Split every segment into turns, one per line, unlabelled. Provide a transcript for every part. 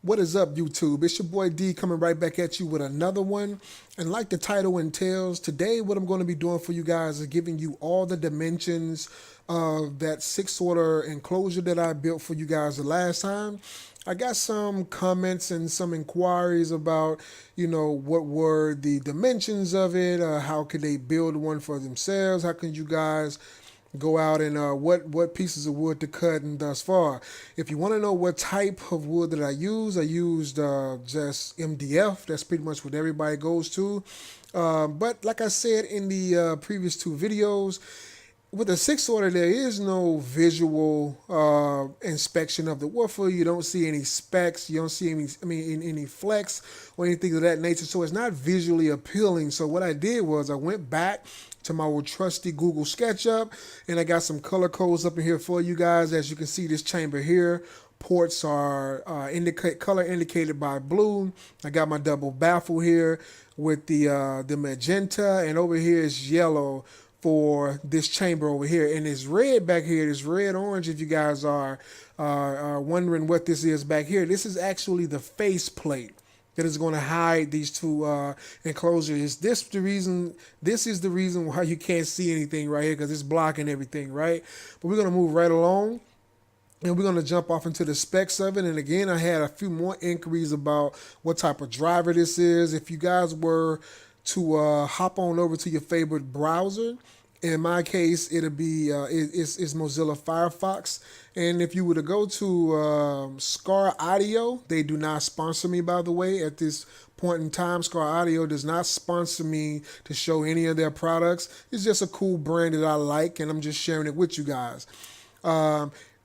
What is up, YouTube? It's your boy D coming right back at you with another one. And like the title entails, today what I'm going to be doing for you guys is giving you all the dimensions of that 6 order enclosure that I built for you guys the last time. I got some comments and some inquiries about, what were the dimensions of it, how could they build one for themselves, how can you guys go out and what pieces of wood to cut and thus far. If you want to know what type of wood that I used just MDF. That's pretty much what everybody goes to. But like I said in the previous two videos, with a 6 order, there is no visual inspection of the woofer. You don't see any specs. You don't see any flex or anything of that nature. So it's not visually appealing. So what I did was I went back to my old trusty Google SketchUp, and I got some color codes up in here for you guys. As you can see, this chamber here, ports are color indicated by blue. I got my double baffle here with the magenta, and over here is yellow for this chamber over here, and it's red back here. This red orange, if you guys are wondering what this is back here, this is actually the face plate that is going to hide these two enclosures. This is the reason why you can't see anything right here, because it's blocking everything, right? But we're going to move right along, and we're going to jump off into the specs of it. And again, I had a few more inquiries about what type of driver this is. If you guys were to hop on over to your favorite browser, in my case, it'll be it's Mozilla Firefox. And if you were to go to Scar Audio, they do not sponsor me, by the way, at this point in time. Scar Audio does not sponsor me to show any of their products. It's just a cool brand that I like, and I'm just sharing it with you guys.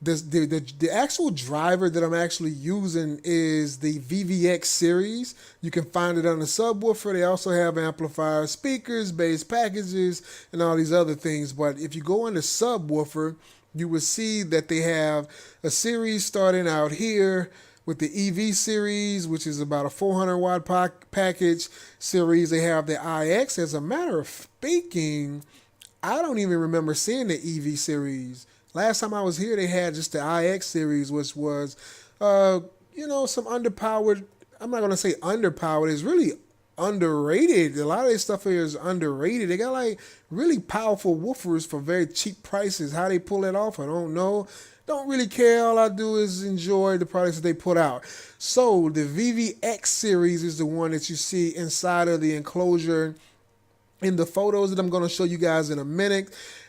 The actual driver that I'm actually using is the VVX series. You can find it on the subwoofer. They also have amplifiers, speakers, bass packages, and all these other things. But if you go on the subwoofer, you will see that they have a series starting out here with the EV series, which is about a 400 watt package series. They have the IX. As a matter of speaking, I don't even remember seeing the EV series. Last time I was here, they had just the IX series, which was, some underpowered. I'm not going to say underpowered. It's really underrated. A lot of this stuff here is underrated. They got like really powerful woofers for very cheap prices. How they pull it off, I don't know. Don't really care. All I do is enjoy the products that they put out. So the VVX series is the one that you see inside of the enclosure in the photos that I'm going to show you guys in a minute.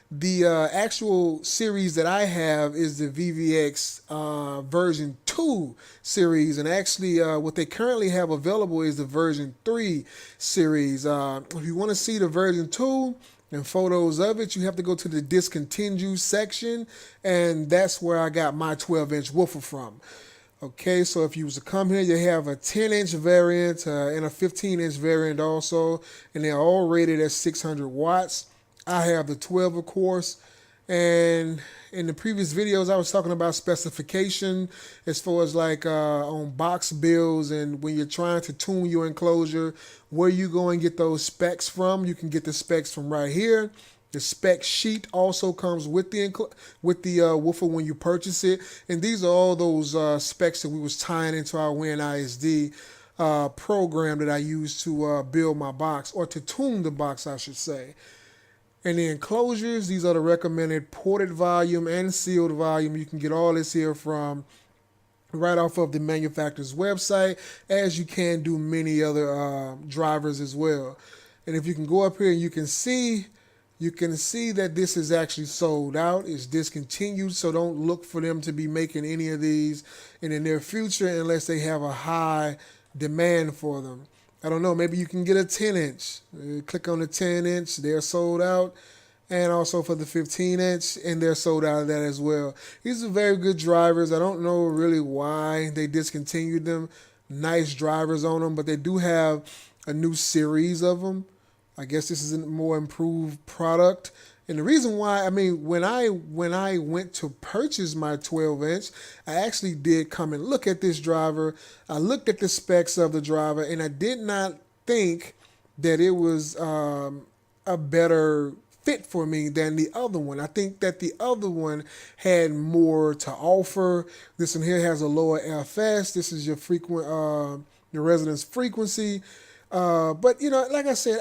The actual series that I have is the VVX version 2 series, and actually what they currently have available is the version 3 series. If you want to see the version 2 and photos of it, you have to go to the discontinued section, and that's where I got my 12-inch woofer from. Okay, so if you was to come here, you have a 10-inch variant and a 15-inch variant also, and they're all rated at 600 watts. I have the 12, of course, and in the previous videos I was talking about specification as far as like on box builds, and when you're trying to tune your enclosure, where you go and get those specs from. You can get the specs from right here. The spec sheet also comes with the woofer when you purchase it, and these are all those specs that we was tying into our WinISD program that I use to build my box, or to tune the box, I should say. And the enclosures, these are the recommended ported volume and sealed volume. You can get all this here from right off of the manufacturer's website, as you can do many other drivers as well. And if you can go up here, you can see that this is actually sold out. It's discontinued, so don't look for them to be making any of these in the near future unless they have a high demand for them. I don't know, maybe you can get a 10-inch. Click on the 10-inch, they're sold out. And also for the 15-inch, and they're sold out of that as well. These are very good drivers. I don't know really why they discontinued them. Nice drivers on them, but they do have a new series of them. I guess this is a more improved product. And the reason why, when I went to purchase my 12-inch, I actually did come and look at this driver. I looked at the specs of the driver, and I did not think that it was a better fit for me than the other one. I think that the other one had more to offer. This one here has a lower FS. This is your resonance frequency. But you know, like I said,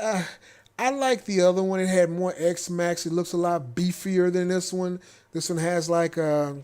I like the other one. It had more X max. It looks a lot beefier than this one. This one has like I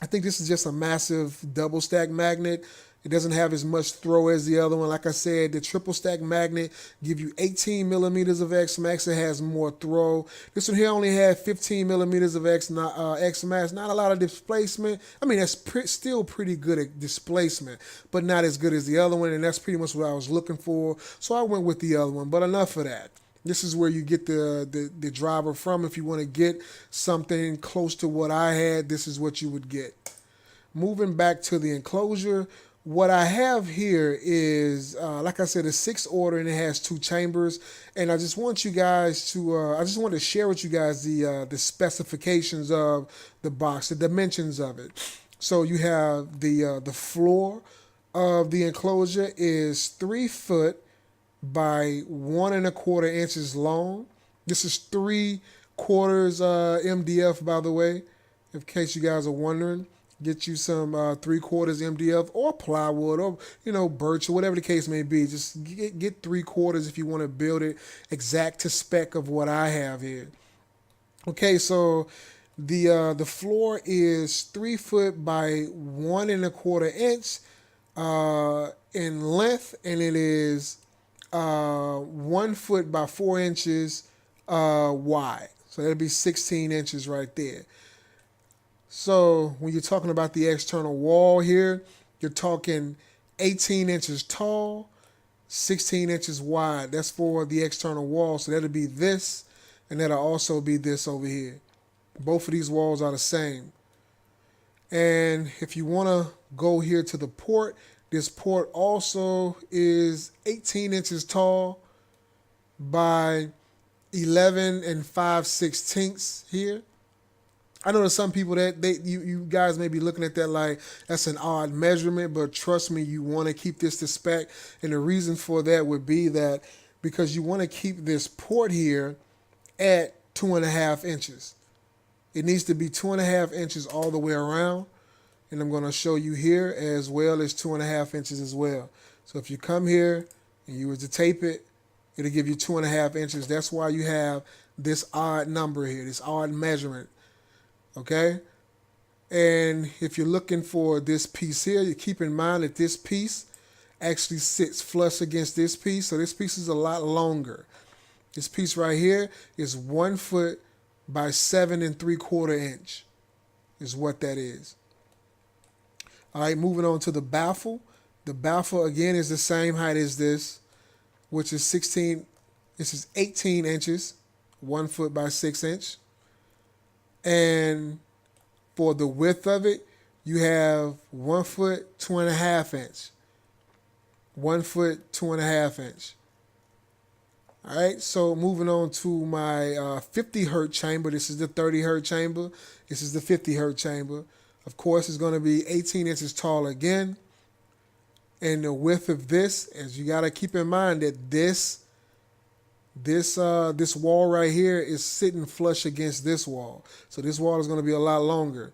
think this is just a massive double stack magnet. It doesn't have as much throw as the other one. Like I said, the triple stack magnet give you 18 millimeters of X max. It has more throw. This one here only had 15 millimeters of X max. Not a lot of displacement. I mean, that's still pretty good at displacement, but not as good as the other one. And that's pretty much what I was looking for. So I went with the other one. But enough of that. This is where you get the driver from. If you want to get something close to what I had, this is what you would get. Moving back to the enclosure, what I have here is, like I said, a 6 order, and it has 2 chambers. And I just want you guys to, I just want to share with you guys the specifications of the box, the dimensions of it. So you have the floor of the enclosure is 3 foot by 1 1/4 inches long. This is 3/4 MDF, by the way, in case you guys are wondering. Get you some 3/4 MDF or plywood or, you know, birch or whatever the case may be. Just get 3/4 if you want to build it exact to spec of what I have here. Okay, so the floor is 3 foot by 1 1/4 inch in length, and it is 1 foot by 4 inches wide. So that'll be 16 inches right there. So when you're talking about the external wall here, you're talking 18 inches tall, 16 inches wide. That's for the external wall. So that'll be this, and that'll also be this over here. Both of these walls are the same. And if you want to go here to the port, this port also is 18 inches tall by 11 5/16 here. I know there's some people that you guys may be looking at that like that's an odd measurement, but trust me, you want to keep this to spec. And the reason for that would be that because you want to keep this port here at 2.5 inches. It needs to be 2.5 inches all the way around. And I'm going to show you here as well as 2.5 inches as well. So if you come here and you were to tape it, it'll give you 2.5 inches. That's why you have this odd number here, this odd measurement. Okay? And if you're looking for this piece here, you keep in mind that this piece actually sits flush against this piece. So this piece is a lot longer. This piece right here is 1 foot by 7 3/4 inch is what that is. All right, moving on to the baffle. The baffle, again, is the same height as this, which is 16. This is 18 inches, 1 foot by 6 inch. And for the width of it, you have 1 foot, 2.5 inch. 1 foot, 2.5 inch. All right, so moving on to my 50 hertz chamber. This is the 30 hertz chamber. This is the 50 hertz chamber. Of course, it's going to be 18 inches tall again. And the width of this, as you got to keep in mind that this wall right here is sitting flush against this wall. So this wall is going to be a lot longer.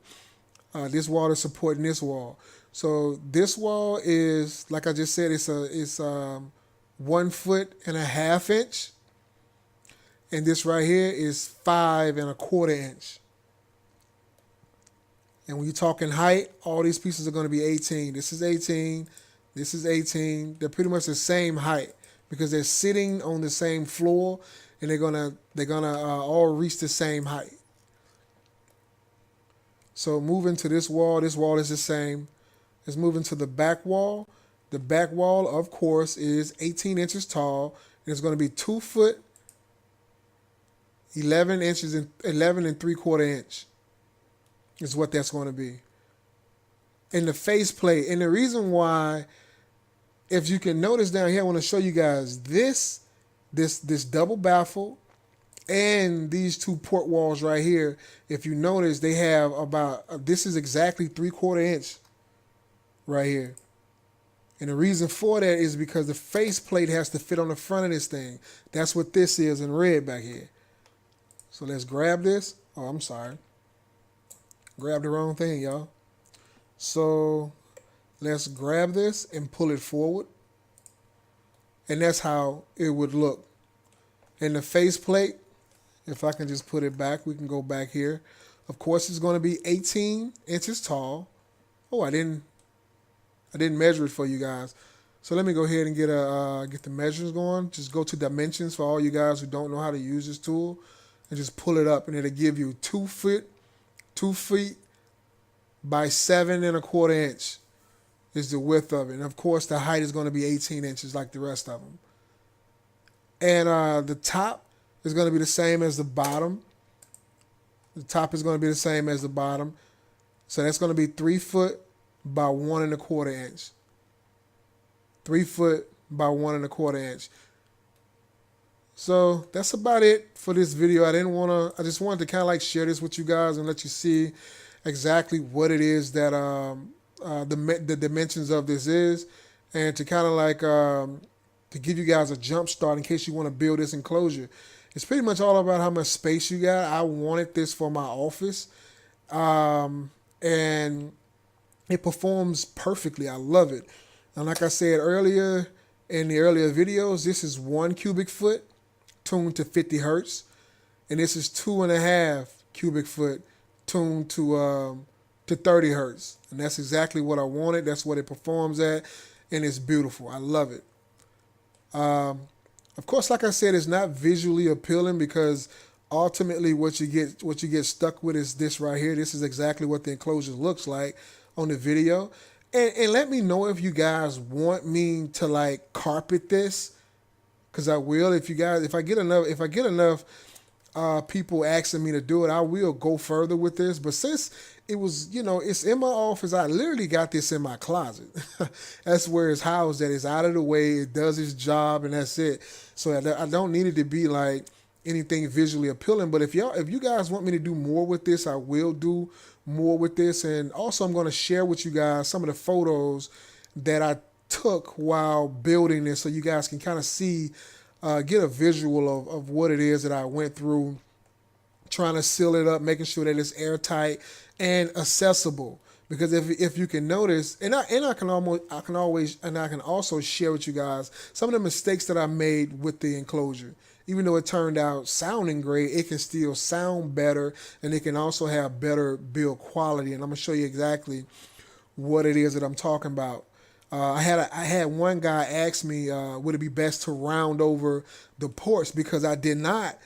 This wall is supporting this wall. So this wall is, like I just said, it's 1 foot and a half inch. And this right here is 5 1/4 inch. And when you're talking height, all these pieces are going to be 18. This is 18. This is 18. They're pretty much the same height because they're sitting on the same floor, and they're gonna all reach the same height. So moving to this wall is the same. Let's move into the back wall. The back wall, of course, is 18 inches tall, and it's going to be 2 foot, 11 inches and 11 3/4 inch. Is what that's going to be. And the faceplate, and the reason why, if you can notice down here, I want to show you guys this double baffle and these 2 port walls right here. If you notice, they have about, this is exactly 3/4 inch right here. And the reason for that is because the faceplate has to fit on the front of this thing. That's what this is in red back here. So let's grab this. Oh, I'm sorry. Grab the wrong thing, y'all. So let's grab this and pull it forward. And that's how it would look. And the faceplate, if I can just put it back, we can go back here. Of course, it's going to be 18 inches tall. Oh, I didn't measure it for you guys. So let me go ahead and get the measures going. Just go to dimensions for all you guys who don't know how to use this tool, and just pull it up, and it'll give you 2 feet by 7.25 inch is the width of it. And of course, the height is going to be 18 inches like the rest of them. And the top is going to be the same as the bottom. The top is going to be the same as the bottom. So that's going to be 3 foot by 1.25 inch. 3 foot by 1.25 inch. So that's about it for this video. I just wanted to kind of like share this with you guys and let you see exactly what it is that the dimensions of this is, and to kind of like to give you guys a jump start in case you want to build this enclosure. It's pretty much all about how much space you got. I wanted this for my office, and it performs perfectly. I love it. And like I said earlier in the earlier videos, this is 1 cubic foot tuned to 50 hertz, and this is 2.5 cubic foot tuned to 30 hertz. And that's exactly what I wanted. That's what it performs at, and it's beautiful. I love it. Of course, like I said, it's not visually appealing because ultimately what you get stuck with is this right here. This is exactly what the enclosure looks like on the video. And let me know if you guys want me to like carpet this, because I will. If I get enough people asking me to do it, I will go further with this. But since it was, it's in my office, I literally got this in my closet. That's where it's housed at. It's out of the way. It does its job, and that's it. So I don't need it to be like anything visually appealing. But if you guys want me to do more with this, I will do more with this. And also, I'm going to share with you guys some of the photos that I took while building this, so you guys can kind of see, get a visual of what it is that I went through trying to seal it up, making sure that it's airtight and accessible. Because if you can notice, and I can also share with you guys some of the mistakes that I made with the enclosure. Even though it turned out sounding great, it can still sound better, and it can also have better build quality. And I'm gonna show you exactly what it is that I'm talking about. I had one guy ask me, would it be best to round over the ports, because I did not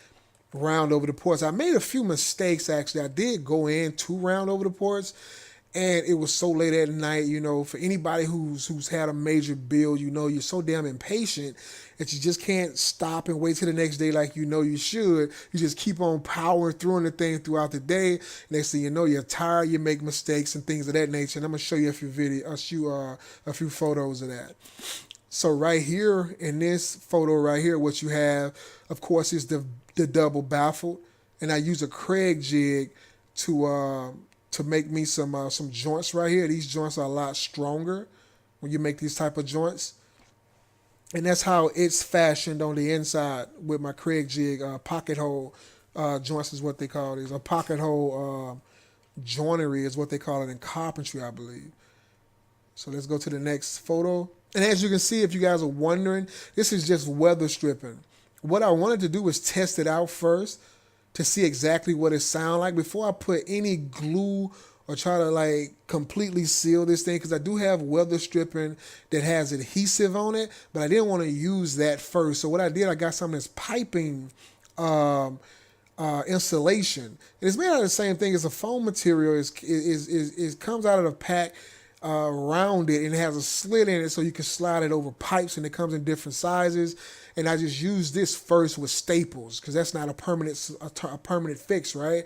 round over the ports. I made a few mistakes actually. I did go in to round over the ports, and it was so late at night. For anybody who's had a major build, you're so damn impatient that you just can't stop and wait till the next day like you should. You just keep on powering through the thing throughout the day. Next thing you know, you're tired, you make mistakes and things of that nature. And I'm gonna show you a few photos of that. So right here in this photo right here, what you have, of course, is the double baffle, and I use a Craig jig to make me some joints right here. These joints are a lot stronger when you make these type of joints. And that's how it's fashioned on the inside with my Craig jig pocket hole joints is what they call these. A pocket hole joinery is what they call it in carpentry, I believe. So let's go to the next photo. And as you can see, if you guys are wondering, this is just weather stripping. What I wanted to do was test it out first to see exactly what it sounds like before I put any glue or try to like completely seal this thing, because I do have weather stripping that has adhesive on it, but I didn't want to use that first. So what I did, I got some of this piping insulation, and it's made out of the same thing as a foam material. It comes out of the pack around it, and it has a slit in it so you can slide it over pipes, and it comes in different sizes. And I just used this first with staples because that's not a permanent fix, right?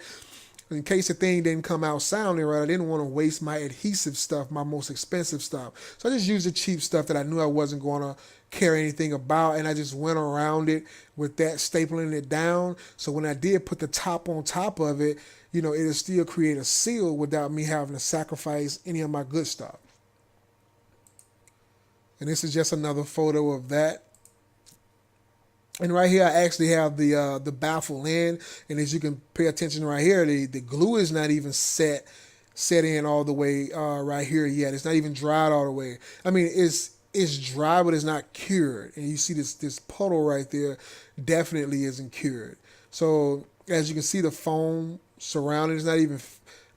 In case the thing didn't come out sounding right, I didn't want to waste my adhesive stuff, my most expensive stuff. So I just used the cheap stuff that I knew I wasn't going to care anything about, and I just went around it with that, stapling it down. So when I did put the top on top of it, it'll still create a seal without me having to sacrifice any of my good stuff. And this is just another photo of that. And right here, I actually have the baffle in, and as you can pay attention right here, the glue is not even set in all the way right here yet. It's not even dried all the way. I mean, it's dry, but it's not cured. And you see this puddle right there, definitely isn't cured. So as you can see, the foam surrounding is not even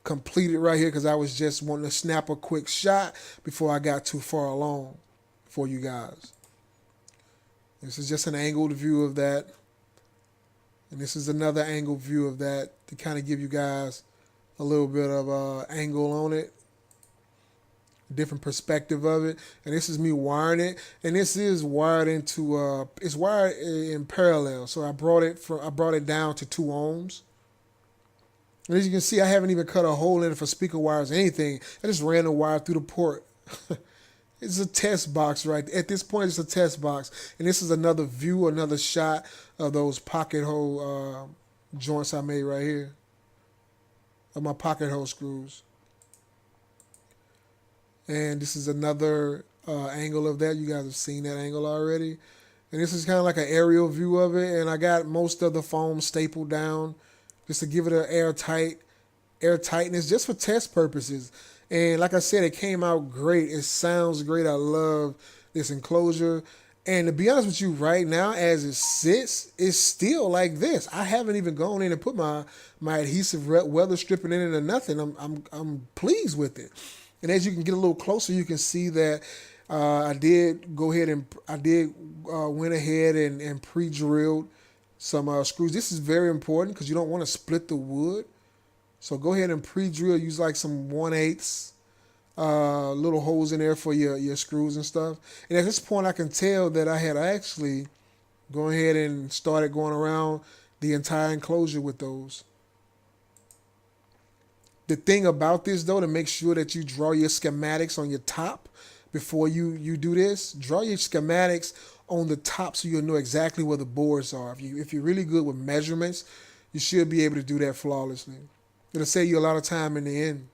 completed right here because I was just wanting to snap a quick shot before I got too far along for you guys. This is just an angled view of that. And this is another angled view of that to kind of give you guys a little bit of angle on it, different perspective of it. And this is me wiring it. And this is wired into, it's wired in parallel. So I brought it down to 2 ohms. And as you can see, I haven't even cut a hole in it for speaker wires or anything. I just ran the wire through the port. It's a test box right at this point. It's a test box, and this is another view, another shot of those pocket hole joints I made right here, of my pocket hole screws. And this is another angle of that. You guys have seen that angle already. And this is kind of like an aerial view of it. And I got most of the foam stapled down just to give it an airtightness, just for test purposes. And like I said, it came out great. It sounds great. I love this enclosure. And to be honest with you, right now, as it sits, it's still like this. I haven't even gone in and put my adhesive weather stripping in it or nothing. I'm pleased with it. And as you can get a little closer, you can see that I did go ahead and went ahead and pre-drilled some screws. This is very important because you don't want to split the wood. So go ahead and pre-drill. Use like some 1/8 little holes in there for your screws and stuff. And at this point, I can tell that I had actually gone ahead and started going around the entire enclosure with those. The thing about this, though, to make sure that you draw your schematics on your top before you do this, draw your schematics on the top so you'll know exactly where the boards are. If you're really good with measurements, you should be able to do that flawlessly. It'll save you a lot of time in the end.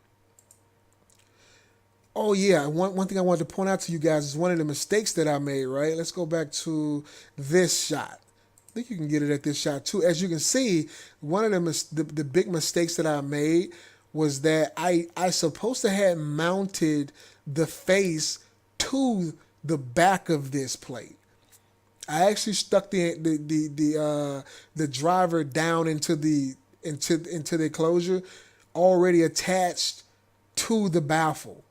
Oh yeah, one thing I wanted to point out to you guys is one of the mistakes that I made, right? Let's go back to this shot. I think you can get it at this shot too. As you can see, one of the big mistakes that I made was that I supposed to have mounted the face to the back of this plate. I actually stuck the driver down into the enclosure already attached to the baffle.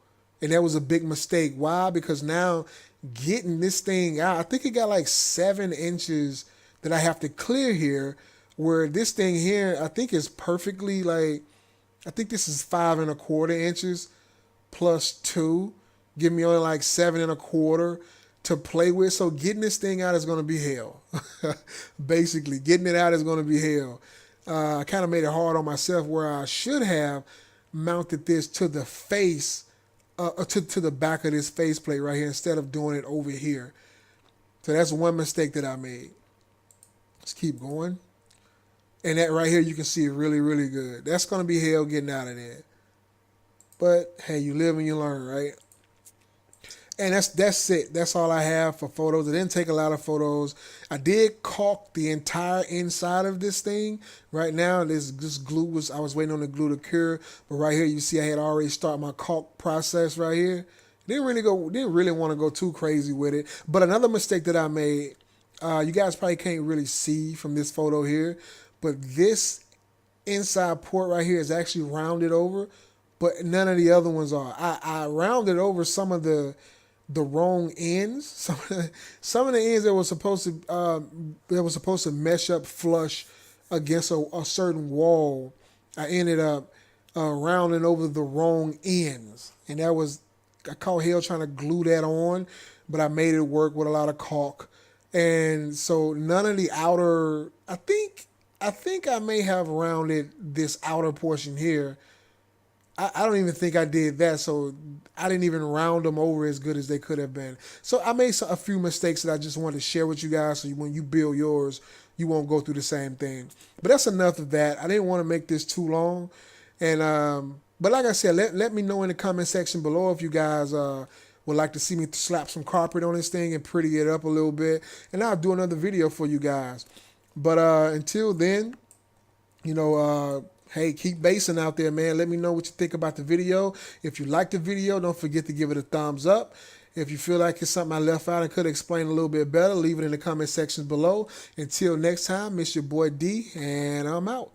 And that was a big mistake. Why? Because now getting this thing out, I think it got like 7 inches that I have to clear here, where this thing here, I think is perfectly like, I think this is 5¼ inches plus 2. Give me only like 7¼ to play with. So getting this thing out is going to be hell. Basically, getting it out is going to be hell. I kind of made it hard on myself where I should have mounted this to the face, to the back of this faceplate right here instead of doing it over here. So that's one mistake that I made. Let's keep going. And that right here, you can see it really, really good. That's going to be hell getting out of there. But hey, you live and you learn, right? And that's it. That's all I have for photos. I didn't take a lot of photos. I did caulk the entire inside of this thing. Right now, this glue I was waiting on the glue to cure. But right here, you see I had already started my caulk process right here. Didn't really want to go too crazy with it. But another mistake that I made, you guys probably can't really see from this photo here, but this inside port right here is actually rounded over, but none of the other ones are. I rounded over some of the wrong ends. Some of the ends that were supposed to mesh up flush against a certain wall. I ended up rounding over the wrong ends, and I caught hell trying to glue that on, but I made it work with a lot of caulk. And so none of the outer, I think I may have rounded this outer portion here. I don't even think I did that, so I didn't even round them over as good as they could have been. So I made a few mistakes that I just wanted to share with you guys, so when you build yours, you won't go through the same thing. But that's enough of that. I didn't want to make this too long, and but like I said, let me know in the comment section below if you guys would like to see me slap some carpet on this thing and pretty it up a little bit, and I'll do another video for you guys. But until then, hey, keep basing out there, man. Let me know what you think about the video. If you like the video, don't forget to give it a thumbs up. If you feel like it's something I left out and could explain a little bit better, leave it in the comment section below. Until next time, it's your boy D, and I'm out.